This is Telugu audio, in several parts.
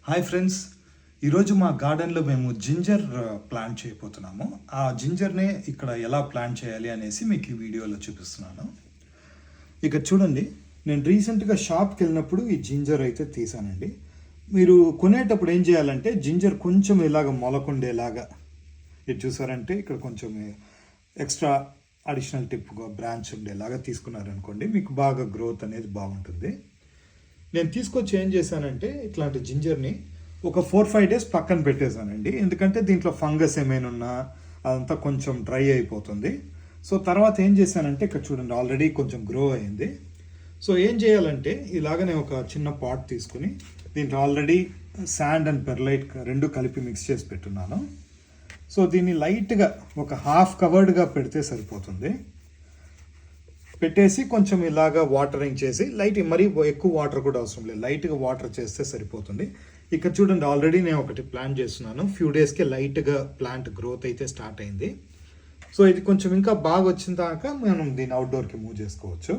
హాయ్ ఫ్రెండ్స్, ఈరోజు మా గార్డెన్లో మేము జింజర్ ప్లాంట్ చేయబోతున్నాము. ఆ జింజర్నే ఇక్కడ ఎలా ప్లాంట్ చేయాలి అనేసి మీకు ఈ వీడియోలో చూపిస్తున్నాను. ఇక చూడండి, నేను రీసెంట్గా షాప్కి వెళ్ళినప్పుడు ఈ జింజర్ అయితే తీసానండి. మీరు కొనేటప్పుడు ఏం చేయాలంటే జింజర్ కొంచెం ఇలాగ మొలకుండేలాగా ఇది చూసారంటే ఇక్కడ కొంచెం ఎక్స్ట్రా అడిషనల్ టిప్గా బ్రాంచ్ ఉండేలాగా తీసుకున్నారనుకోండి, మీకు బాగా గ్రోత్ అనేది బాగుంటుంది. నేను తీసుకొచ్చి ఏం చేశానంటే ఇట్లాంటి జింజర్ని ఒక 4-5 డేస్ పక్కన పెట్టేశానండి. ఎందుకంటే దీంట్లో ఫంగస్ ఏమైనా ఉన్నా అదంతా కొంచెం డ్రై అయిపోతుంది. సో తర్వాత ఏం చేశానంటే ఇక్కడ చూడండి, ఆల్రెడీ కొంచెం గ్రో అయింది. సో ఏం చేయాలంటే ఇలాగనే ఒక చిన్న పాట్ తీసుకుని దీంట్లో ఆల్రెడీ శాండ్ అండ్ పెర్లైట్ రెండు కలిపి మిక్స్ చేసి పెట్టున్నాను. సో దీన్ని లైట్గా ఒక హాఫ్ కవర్డ్గా పెడితే సరిపోతుంది. పెట్టేసి కొంచెం ఇలాగా వాటరింగ్ చేసి లైట్, మరీ ఎక్కువ వాటర్ కూడా అవసరం లేదు, లైట్గా వాటర్ చేస్తే సరిపోతుంది. ఇక్కడ చూడండి, ఆల్రెడీ నేను ఒకటి ప్లాంట్ చేస్తున్నాను. ఫ్యూ డేస్కే లైట్గా ప్లాంట్ గ్రోత్ అయితే స్టార్ట్ అయింది. సో ఇది కొంచెం ఇంకా బాగా వచ్చిన దాకా మనం దీన్ని అవుట్డోర్కి మూవ్ చేసుకోవచ్చు.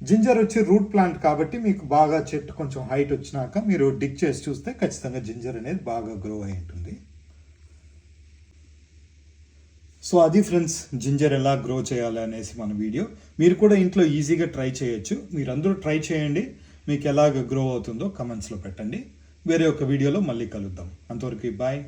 జింజర్ వచ్చి రూట్ ప్లాంట్ కాబట్టి మీకు బాగా చెట్టు కొంచెం హైట్ వచ్చినాక మీరు డిగ్ చేసి చూస్తే ఖచ్చితంగా జింజర్ అనేది బాగా గ్రో అయి ఉంటుంది. సో అది ఫ్రెండ్స్, జింజర్ ఎలా గ్రో చేయాలి అనేసి మన వీడియో. మీరు కూడా ఇంట్లో ఈజీగా ట్రై చేయొచ్చు. మీరందరూ ట్రై చేయండి, మీకు ఎలాగ గ్రో అవుతుందో కమెంట్స్లో పెట్టండి. వేరే ఒక వీడియోలో మళ్ళీ కలుద్దాం. అంతవరకు బాయ్.